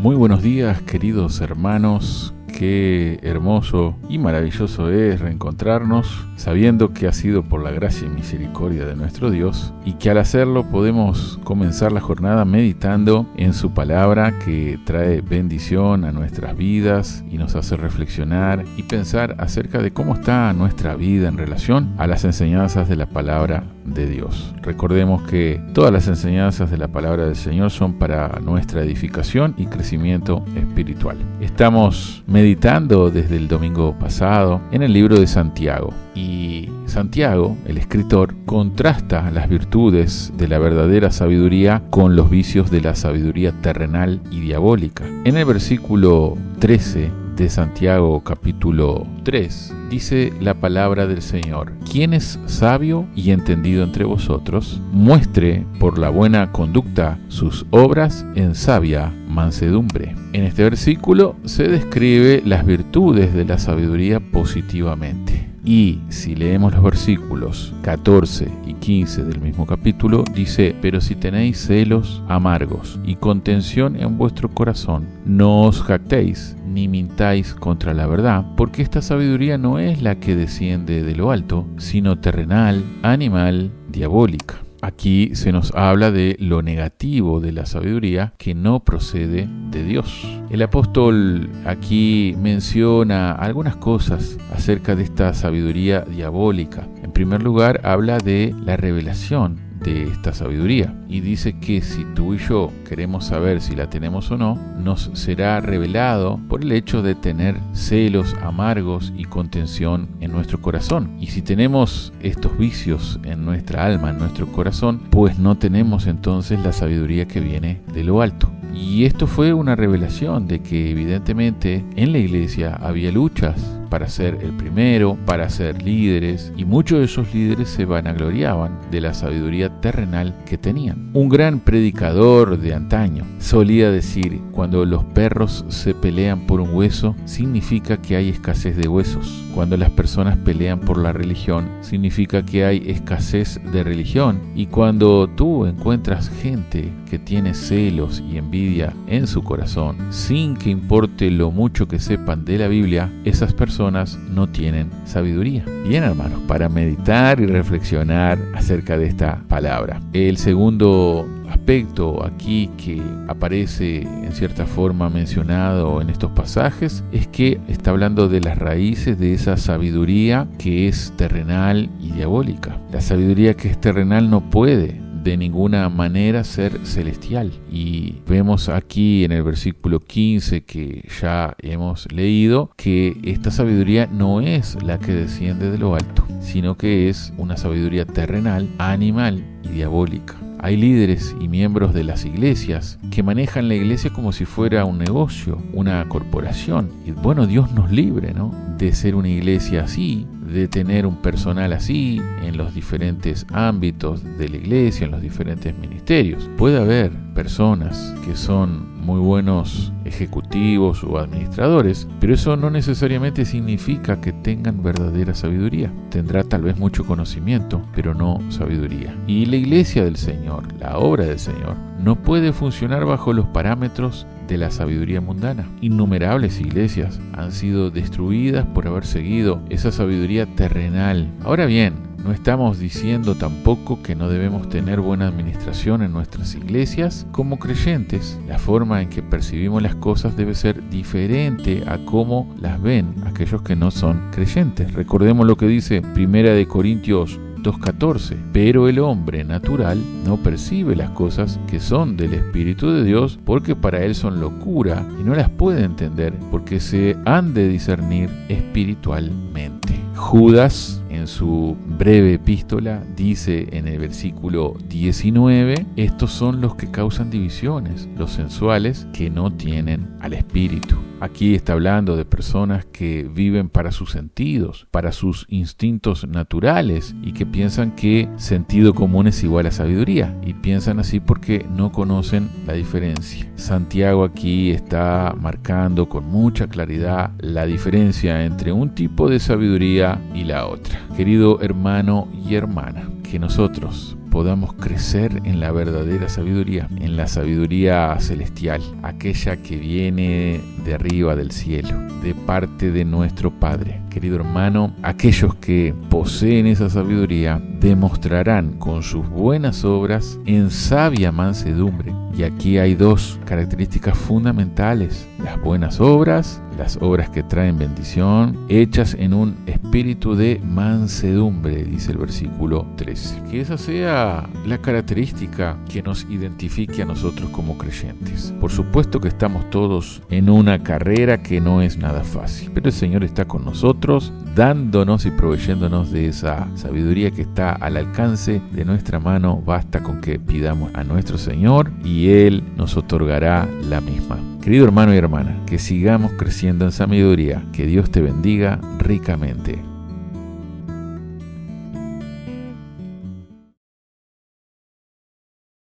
Muy buenos días, queridos hermanos. Qué hermoso y maravilloso es reencontrarnos, sabiendo que ha sido por la gracia y misericordia de nuestro Dios, y que al hacerlo podemos comenzar la jornada meditando en su palabra, que trae bendición a nuestras vidas y nos hace reflexionar y pensar acerca de cómo está nuestra vida en relación a las enseñanzas de la palabra de Dios. Recordemos que todas las enseñanzas de la palabra del Señor son para nuestra edificación y crecimiento espiritual. Estamos meditando desde el domingo pasado en el libro de Santiago, y Santiago, el escritor, contrasta las virtudes de la verdadera sabiduría con los vicios de la sabiduría terrenal y diabólica. En el versículo 13 de Santiago capítulo 3 dice la palabra del Señor: quien es sabio y entendido entre vosotros, muestre por la buena conducta sus obras en sabia mansedumbre. En este versículo se describe las virtudes de la sabiduría positivamente. Y si leemos los versículos 14 y 15 del mismo capítulo, dice: pero si tenéis celos amargos y contención en vuestro corazón, no os jactéis ni mintáis contra la verdad, porque esta sabiduría no es la que desciende de lo alto, sino terrenal, animal, diabólica. Aquí se nos habla de lo negativo de la sabiduría, que no procede de Dios. El apóstol aquí menciona algunas cosas acerca de esta sabiduría diabólica. En primer lugar, habla de la revelación de esta sabiduría, y dice que si tú y yo queremos saber si la tenemos o no, nos será revelado por el hecho de tener celos amargos y contención en nuestro corazón. Y si tenemos estos vicios en nuestra alma, en nuestro corazón, pues no tenemos entonces la sabiduría que viene de lo alto. Y esto fue una revelación de que evidentemente en la iglesia había luchas para ser el primero, para ser líderes, y muchos de esos líderes se vanagloriaban de la sabiduría terrenal que tenían. Un gran predicador de antaño solía decir: cuando los perros se pelean por un hueso, significa que hay escasez de huesos. Cuando las personas pelean por la religión, significa que hay escasez de religión. Y cuando tú encuentras gente que tiene celos y envidia en su corazón, sin que importe lo mucho que sepan de la Biblia, esas personas no tienen sabiduría. Bien, hermanos, para meditar y reflexionar acerca de esta palabra. El segundo aspecto aquí que aparece en cierta forma mencionado en estos pasajes es que está hablando de las raíces de esa sabiduría que es terrenal y diabólica. La sabiduría que es terrenal no puede de ninguna manera ser celestial, y vemos aquí en el versículo 15 que ya hemos leído que esta sabiduría no es la que desciende de lo alto, sino que es una sabiduría terrenal, animal y diabólica. Hay líderes y miembros de las iglesias que manejan la iglesia como si fuera un negocio, una corporación. Y bueno, Dios nos libre, ¿no?, de ser una iglesia así, de tener un personal así en los diferentes ámbitos de la iglesia, en los diferentes ministerios. Puede haber personas que son muy buenos ejecutivos o administradores, pero eso no necesariamente significa que tengan verdadera sabiduría. Tendrá tal vez mucho conocimiento, pero no sabiduría. Y la iglesia del Señor, la obra del Señor, no puede funcionar bajo los parámetros de la sabiduría mundana. Innumerables iglesias han sido destruidas por haber seguido esa sabiduría terrenal. Ahora bien, no estamos diciendo tampoco que no debemos tener buena administración en nuestras iglesias como creyentes. La forma en que percibimos las cosas debe ser diferente a cómo las ven aquellos que no son creyentes. Recordemos lo que dice 1 Corintios 2:14. Pero el hombre natural no percibe las cosas que son del Espíritu de Dios, porque para él son locura y no las puede entender, porque se han de discernir espiritualmente. Judas, en su breve epístola, dice en el versículo 19: estos son los que causan divisiones, los sensuales que no tienen al Espíritu. Aquí está hablando de personas que viven para sus sentidos, para sus instintos naturales, y que piensan que sentido común es igual a sabiduría, y piensan así porque no conocen la diferencia. Santiago aquí está marcando con mucha claridad la diferencia entre un tipo de sabiduría y la otra. Querido hermano y hermana, que nosotros podamos crecer en la verdadera sabiduría, en la sabiduría celestial, aquella que viene de arriba del cielo, de parte de nuestro Padre. Querido hermano, aquellos que poseen esa sabiduría demostrarán con sus buenas obras en sabia mansedumbre. Y aquí hay dos características fundamentales: las buenas obras, las obras que traen bendición, hechas en un espíritu de mansedumbre, dice el versículo 13. Que esa sea la característica que nos identifique a nosotros como creyentes. Por supuesto que estamos todos en una carrera que no es nada fácil, pero el Señor está con nosotros, dándonos y proveyéndonos de esa sabiduría que está al alcance de nuestra mano. Basta con que pidamos a nuestro Señor y Él nos otorgará la misma. Querido hermano y hermana, que sigamos creciendo en sabiduría. Que Dios te bendiga ricamente.